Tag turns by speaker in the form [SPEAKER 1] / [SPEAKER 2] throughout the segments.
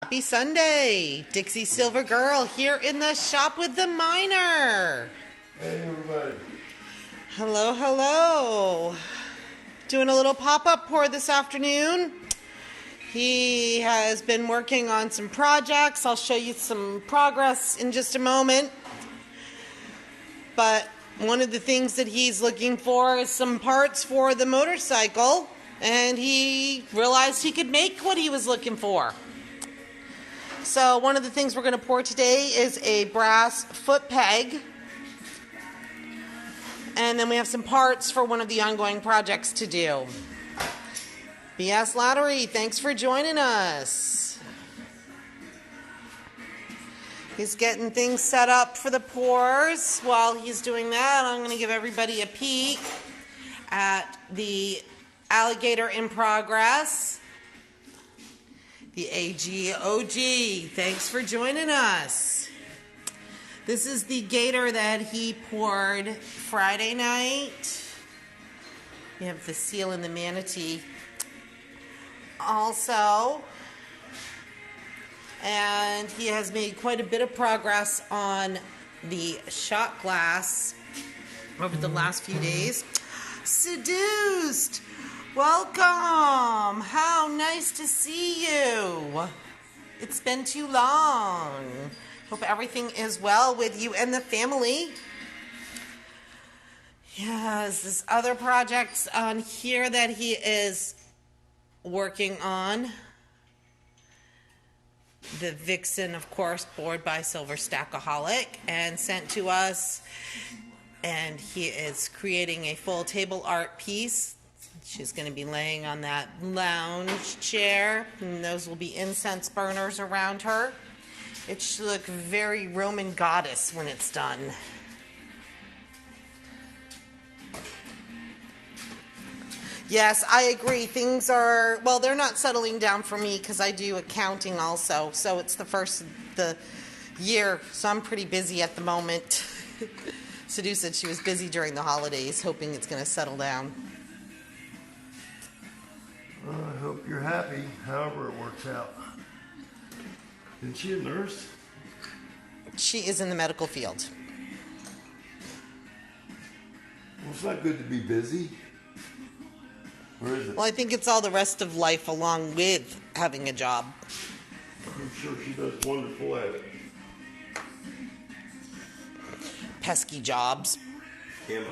[SPEAKER 1] Happy Sunday. Dixie Silver Girl here in the shop with the miner.
[SPEAKER 2] Hey everybody.
[SPEAKER 1] Hello, hello. Doing a little pop-up pour this afternoon. He has been working on some projects. I'll show you some progress in just a moment. But one of the things that he's looking for is some parts for the motorcycle, and he realized he could make what he was looking for. So one of the things we're going to pour today is a brass foot peg. And then we have some parts for one of the ongoing projects to do. BS Lattery, thanks for joining us. He's getting things set up for the pours. While he's doing that, I'm going to give everybody a peek at the alligator in progress. The AGOG, thanks for joining us. This is the gator that he poured Friday night. We have the seal and the manatee also. And he has made quite a bit of progress on the shot glass over the last few days. Seduced! Welcome! How nice to see you. It's been too long. Hope everything is well with you and the family. Yes, there's other projects on here that he is working on. The Vixen, of course, poured by Silver Stackaholic and sent to us. And he is creating a full table art piece. She's going to be laying on that lounge chair, and those will be incense burners around her. It should look very Roman goddess when it's done. Yes, I agree. Things are, well, they're not settling down for me because I do accounting also. So it's the first of the year, so I'm pretty busy at the moment. Sadhu said she was busy during the holidays, hoping it's going to settle down.
[SPEAKER 2] Well, I hope you're happy, however it works out. Isn't she a nurse?
[SPEAKER 1] She is in the medical field.
[SPEAKER 2] Well, it's not good to be busy. Or is it?
[SPEAKER 1] Well, I think it's all the rest of life along with having a job.
[SPEAKER 2] I'm sure she does wonderful at it.
[SPEAKER 1] Pesky jobs.
[SPEAKER 2] Emma.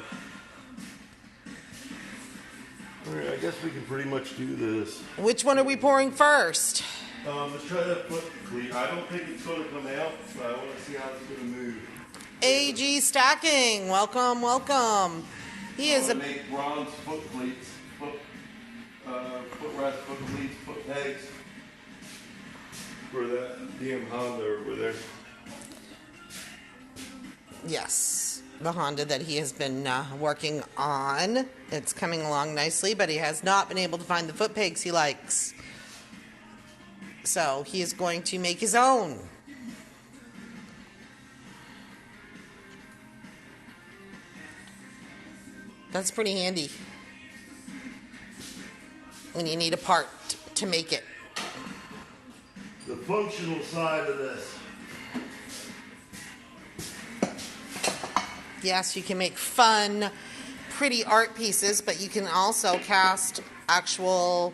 [SPEAKER 2] All right, I guess we can pretty much do this.
[SPEAKER 1] Which one are we pouring first?
[SPEAKER 2] Let's try that foot cleat. I don't think it's going to come out, but I want to see how it's going to move.
[SPEAKER 1] AG Stacking, welcome, welcome. He is a
[SPEAKER 2] make bronze foot cleats, foot rest, foot cleats, foot pegs for that damn Honda over there.
[SPEAKER 1] yes, the Honda that he has been working on. It's coming along nicely, but he has not been able to find the foot pegs he likes. So he is going to make his own. That's pretty handy when you need a part to make it.
[SPEAKER 2] The functional side of this.
[SPEAKER 1] Yes, you can make fun, pretty art pieces, but you can also cast actual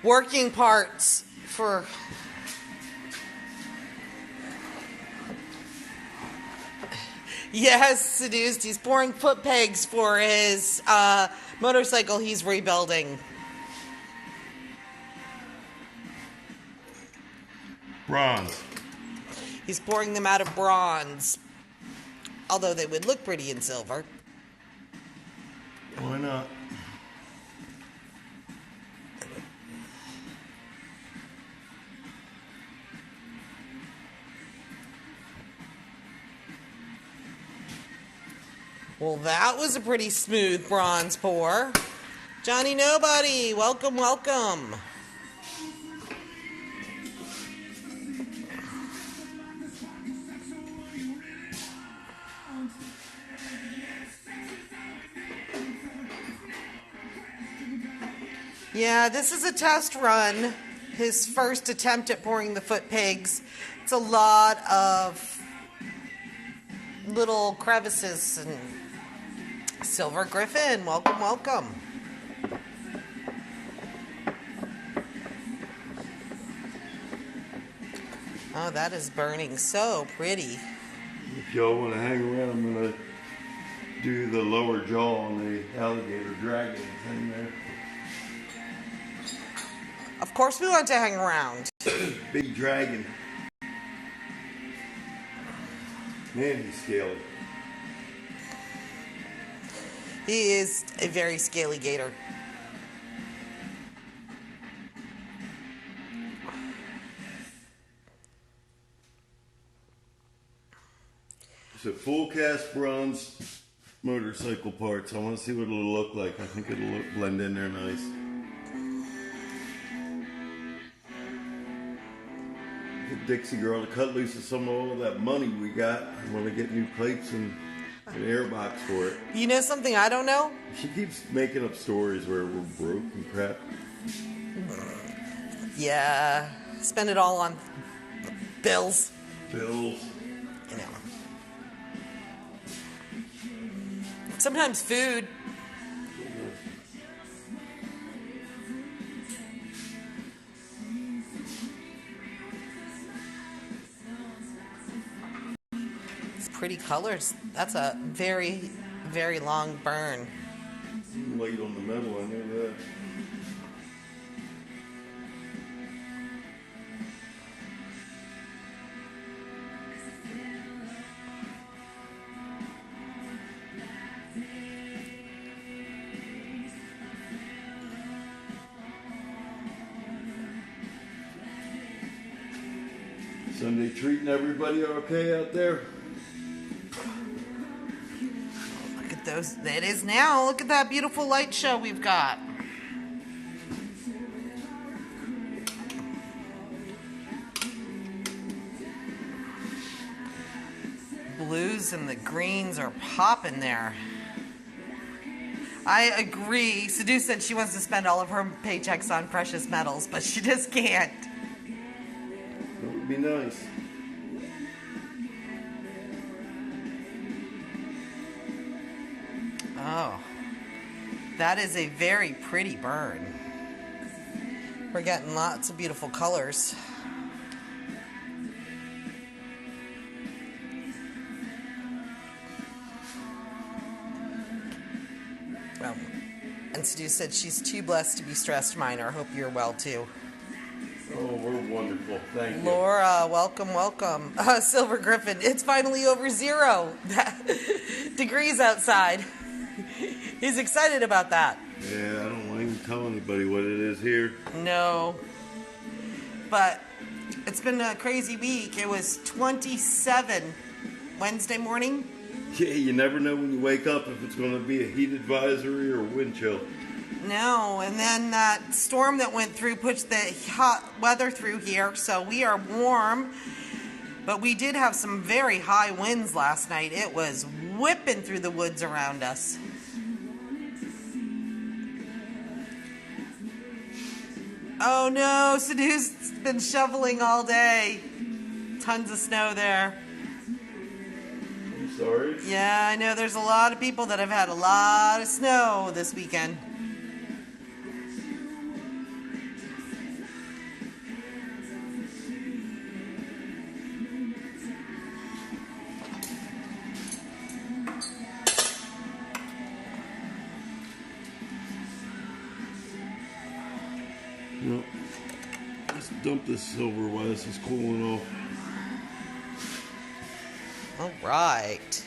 [SPEAKER 1] working parts for... Yes, Seduced. He's pouring foot pegs for his motorcycle he's rebuilding.
[SPEAKER 2] Bronze.
[SPEAKER 1] He's pouring them out of bronze, although they would look pretty in silver.
[SPEAKER 2] Why not?
[SPEAKER 1] Well, that was a pretty smooth bronze pour. Johnny Nobody, welcome, welcome. Yeah, this is a test run. his first attempt at pouring the foot pigs. It's a lot of little crevices. And Silver Griffin, welcome, welcome. Oh, that is burning so pretty.
[SPEAKER 2] If y'all want to hang around, I'm going to do the lower jaw on the alligator dragon thing there.
[SPEAKER 1] Of course we want to hang around.
[SPEAKER 2] Big dragon. Man, he's scaly.
[SPEAKER 1] He is a very scaly gator.
[SPEAKER 2] It's a full cast bronze motorcycle parts. I want to see what it'll look like. I think it'll blend in there nice. Get Dixie girl to cut loose of some of all that money we got. I want to get new plates and an airbox for it.
[SPEAKER 1] You know something I don't know?
[SPEAKER 2] She keeps making up stories where we're broke and crap.
[SPEAKER 1] Yeah, spend it all on bills.
[SPEAKER 2] Bills.
[SPEAKER 1] You know. Sometimes food. It's pretty colors. That's a very, very long burn.
[SPEAKER 2] Light on the metal, I know that. Sunday treating everybody okay out there?
[SPEAKER 1] Look at those. It is now. Look at that beautiful light show we've got. Blues and the greens are popping there. I agree. Sadhu said she wants to spend all of her paychecks on precious metals, but she just can't.
[SPEAKER 2] That would be nice.
[SPEAKER 1] Oh, that is a very pretty burn. We're getting lots of beautiful colors. And Sadhu said she's too blessed to be stressed minor. Hope you're well too.
[SPEAKER 2] Oh, we're wonderful. Thank you.
[SPEAKER 1] Laura, welcome, welcome. Silver Griffin, it's finally over 0 degrees outside. He's excited about that.
[SPEAKER 2] Yeah, I don't want to even tell anybody what it is here.
[SPEAKER 1] No. But it's been a crazy week. It was 27 Wednesday morning.
[SPEAKER 2] Yeah, you never know when you wake up if it's going to be a heat advisory or wind chill.
[SPEAKER 1] No, and then that storm that went through pushed the hot weather through here, so we are warm. But we did have some very high winds last night. It was whipping through the woods around us. Oh no, Sadhu's been shoveling all day. Tons of snow there.
[SPEAKER 2] I'm sorry.
[SPEAKER 1] Yeah, I know there's a lot of people that have had a lot of snow this weekend.
[SPEAKER 2] No. Let's dump this silver while this is cooling off.
[SPEAKER 1] All right.
[SPEAKER 2] See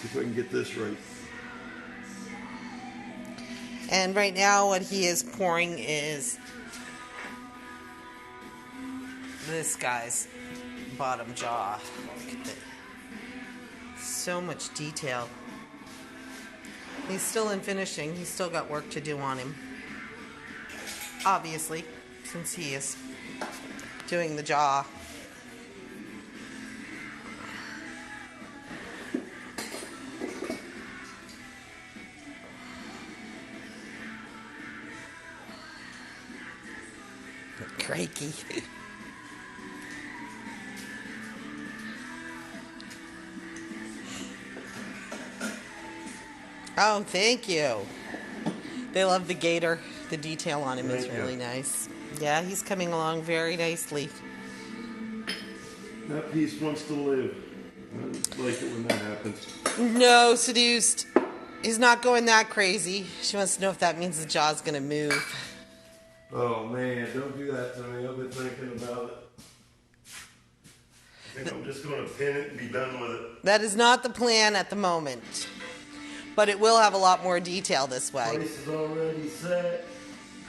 [SPEAKER 2] if I can get this right.
[SPEAKER 1] And right now what he is pouring is this guy's bottom jaw. Look at that. So much detail. He's still in finishing. He's still got work to do on him. Obviously, since he is doing the jaw. Crikey. Oh, thank you. They love the gator. The detail on him is
[SPEAKER 2] Thank you.
[SPEAKER 1] really nice. Yeah, he's coming along very nicely.
[SPEAKER 2] That piece wants to live. I like it when that happens.
[SPEAKER 1] No, seduced. He's not going that crazy. She wants to know if that means the jaw's gonna move.
[SPEAKER 2] Oh man, don't do that to me. I've been thinking about it. I think I'm just going to pin it and be done with it.
[SPEAKER 1] That is not the plan at the moment. But it will have a lot more detail this way.
[SPEAKER 2] Price is already set.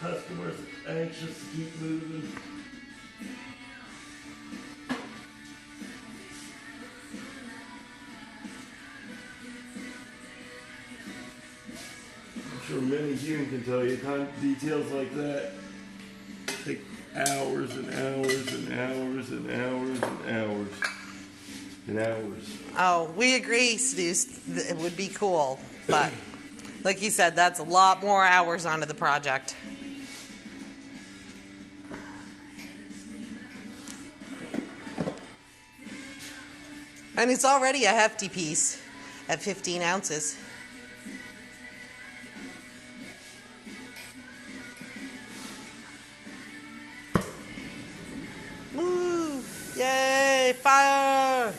[SPEAKER 2] Customers anxious to keep moving. I'm sure Minnie Hume can tell you details like that take hours and hours and hours and hours and hours and hours.
[SPEAKER 1] Oh, we agree, seduced. It would be cool. But like you said, that's a lot more hours onto the project. And it's already a hefty piece at 15 ounces. Woo! Yay! Fire!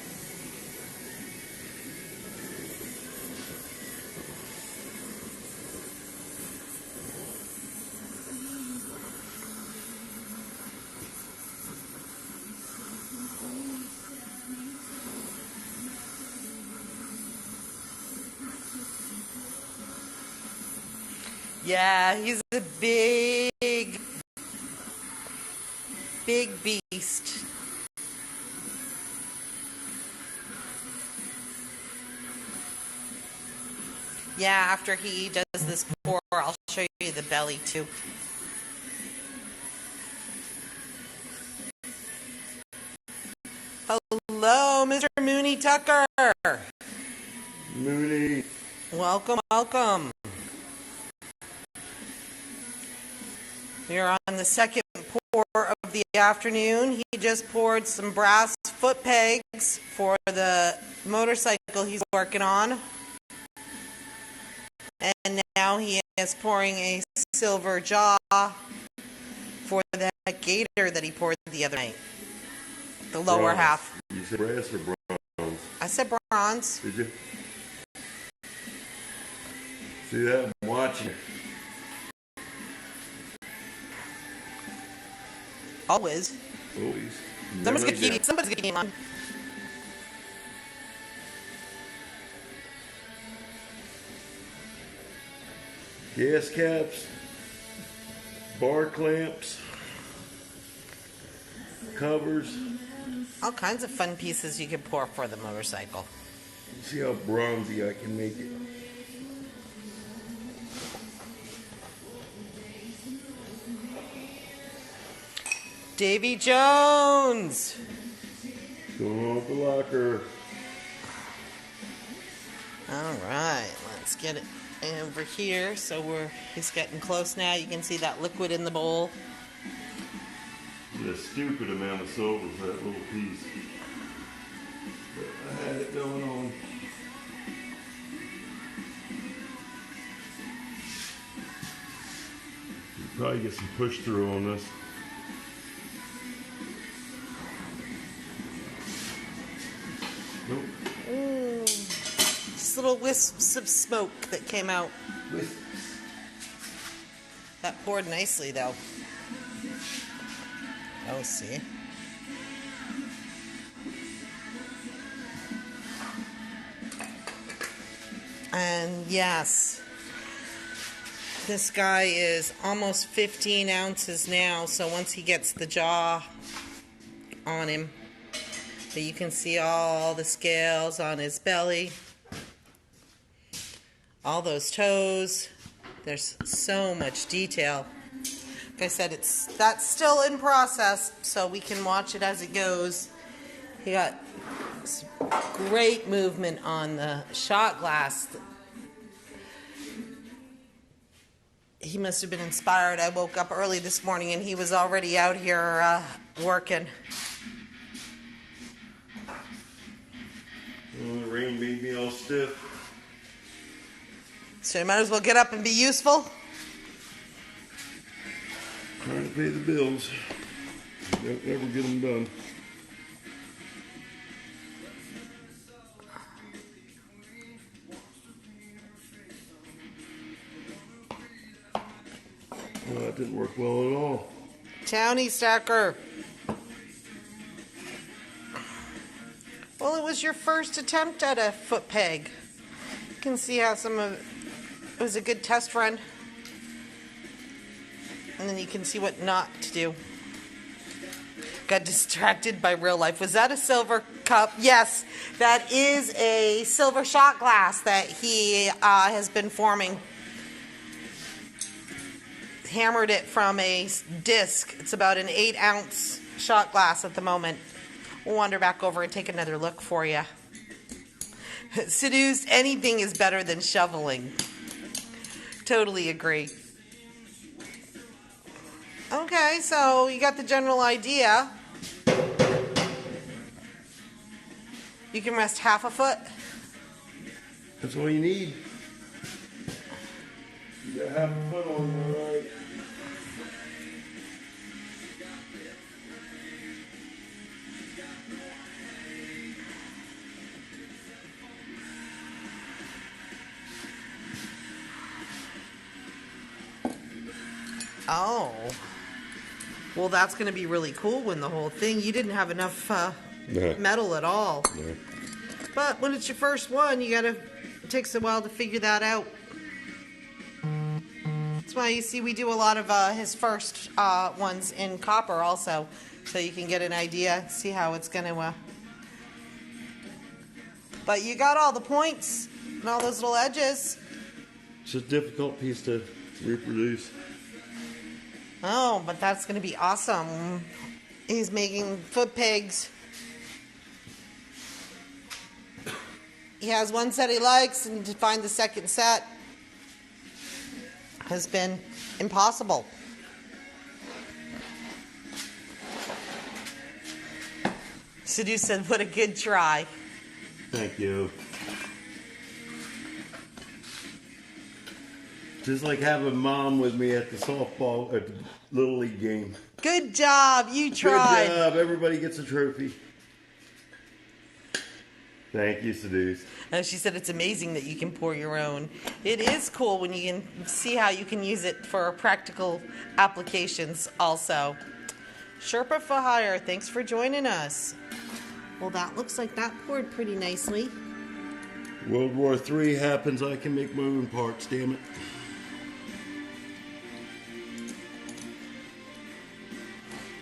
[SPEAKER 1] Yeah, he's a big beast. Yeah, after he does this pour, I'll show you the belly too. Hello, Mr. Mooney Tucker.
[SPEAKER 2] Mooney.
[SPEAKER 1] Welcome, welcome. We're on the second pour of the afternoon. He just poured some brass foot pegs for the motorcycle he's working on. And now he is pouring a silver jaw for that gator that he poured the other night. The lower
[SPEAKER 2] Bronze.
[SPEAKER 1] half.
[SPEAKER 2] You said brass or bronze?
[SPEAKER 1] I said bronze.
[SPEAKER 2] Did you? See that? I'm watching.
[SPEAKER 1] Always.
[SPEAKER 2] Always.
[SPEAKER 1] Somebody's
[SPEAKER 2] Never
[SPEAKER 1] gonna
[SPEAKER 2] again.
[SPEAKER 1] keep him on.
[SPEAKER 2] Gas caps, bar clamps, covers.
[SPEAKER 1] All kinds of fun pieces you can pour for the motorcycle.
[SPEAKER 2] See how bronzy I can make it.
[SPEAKER 1] Davy Jones.
[SPEAKER 2] Going off the locker.
[SPEAKER 1] All right, let's get it over here. So he's getting close now. You can see that liquid in the bowl.
[SPEAKER 2] A stupid amount of silver for that little piece. But I had it going on. You probably get some push through on this. Nope.
[SPEAKER 1] Ooh, just little wisps of smoke that came out. That poured nicely, though. Oh, see. And yes, this guy is almost 15 ounces now, so once he gets the jaw on him, so you can see all the scales on his belly, all those toes. There's so much detail. Like I said, that's still in process, so we can watch it as it goes. He got great movement on the shot glass. he must have been inspired. I woke up early this morning and he was already out here working.
[SPEAKER 2] Oh, the rain made me all stiff.
[SPEAKER 1] So you might as well get up and be useful.
[SPEAKER 2] Trying to pay the bills. Don't ever get them done. Well, that didn't work well at all.
[SPEAKER 1] Townie Stacker. Well, it was your first attempt at a foot peg. You can see how it was a good test run. And then you can see what not to do. Got distracted by real life. Was that a silver cup? Yes, that is a silver shot glass that he has been forming. Hammered it from a disc. It's about an 8-ounce shot glass at the moment. We'll wander back over and take another look for you. Seduced, anything is better than shoveling. Totally agree. Okay, so you got the general idea. You can rest half a foot.
[SPEAKER 2] That's all you need. You got half a foot on there, right?
[SPEAKER 1] Oh. Well, that's going to be really cool when the whole thing... You didn't have enough metal at all.
[SPEAKER 2] No.
[SPEAKER 1] But when it's your first one, it takes a while to figure that out. That's why you see we do a lot of his first ones in copper also. So you can get an idea, see how it's going to... But you got all the points and all those little edges.
[SPEAKER 2] It's a difficult piece to reproduce.
[SPEAKER 1] Oh, but that's going to be awesome. He's making foot pegs. He has one set he likes, and to find the second set has been impossible. Seduce said, what a good try.
[SPEAKER 2] Thank you. Just like having Mom with me at the softball, at the Little League game.
[SPEAKER 1] Good job. You tried.
[SPEAKER 2] Good job. Everybody gets a trophy. Thank you, Seduce.
[SPEAKER 1] She said it's amazing that you can pour your own. It is cool when you can see how you can use it for practical applications also. Sherpa for Hire, thanks for joining us. Well, that looks like that poured pretty nicely.
[SPEAKER 2] World War III happens, I can make my own parts, damn it.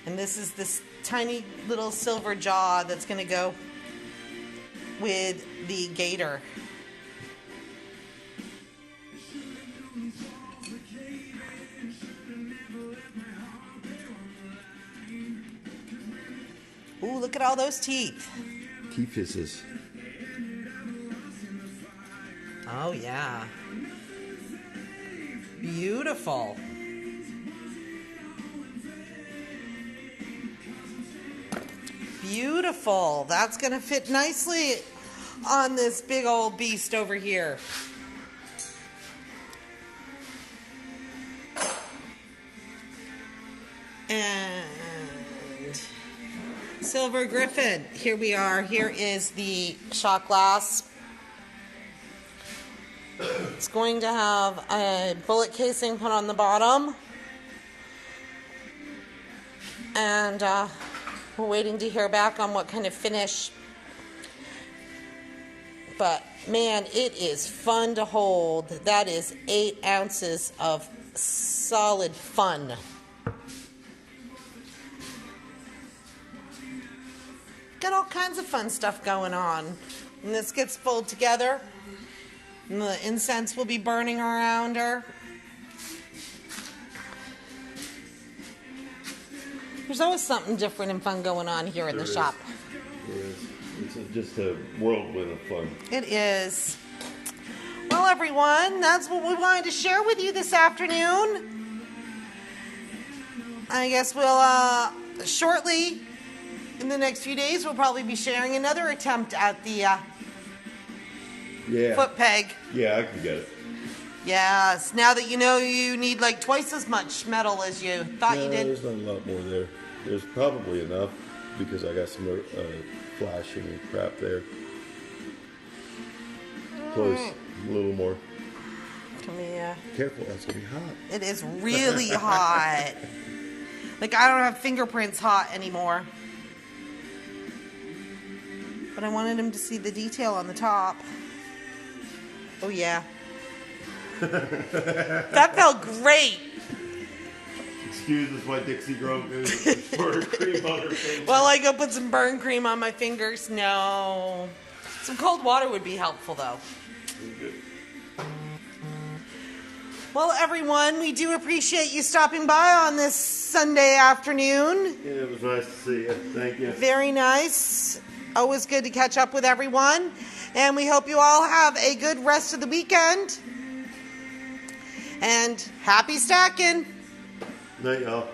[SPEAKER 1] And this is this tiny little silver jaw that's going to go with the gator. Ooh, look at all those teeth.
[SPEAKER 2] Teeth hisses.
[SPEAKER 1] Oh, yeah. Beautiful. Beautiful. That's going to fit nicely on this big old beast over here. And Silver Griffin. Here we are. Here is the shot glass. It's going to have a bullet casing put on the bottom. And we're waiting to hear back on what kind of finish. But man, it is fun to hold. That is 8 ounces of solid fun. Got all kinds of fun stuff going on. And this gets pulled together. And the incense will be burning around her. There's always something different and fun going on here in the shop.
[SPEAKER 2] There is. It's just a whirlwind of fun.
[SPEAKER 1] It is. Well, Well, everyone, that's what we wanted to share with you this afternoon. I guess we'll shortly, in the next few days, we'll probably be sharing another attempt at the
[SPEAKER 2] Yeah.
[SPEAKER 1] foot peg.
[SPEAKER 2] Yeah, I can get it.
[SPEAKER 1] Yes, now that you know you need like twice as much metal as you thought you
[SPEAKER 2] No,
[SPEAKER 1] did.
[SPEAKER 2] there's not a lot more there. There's probably enough because I got some flashing and crap there. Close. A little more.
[SPEAKER 1] Come here.
[SPEAKER 2] Careful, that's gonna be hot.
[SPEAKER 1] It is really hot. Like, I don't have fingerprints hot anymore. But I wanted him to see the detail on the top. Oh, yeah. That felt great.
[SPEAKER 2] Excuse us, why Dixie Grove is for cream on her face.
[SPEAKER 1] Well, I go put some burn cream on my fingers. No. Some cold water would be helpful, though. Well, everyone, we do appreciate you stopping by on this Sunday afternoon.
[SPEAKER 2] Yeah, it was nice to see you. Thank you.
[SPEAKER 1] Very nice. Always good to catch up with everyone. And we hope you all have a good rest of the weekend. And happy stacking.
[SPEAKER 2] Night, y'all.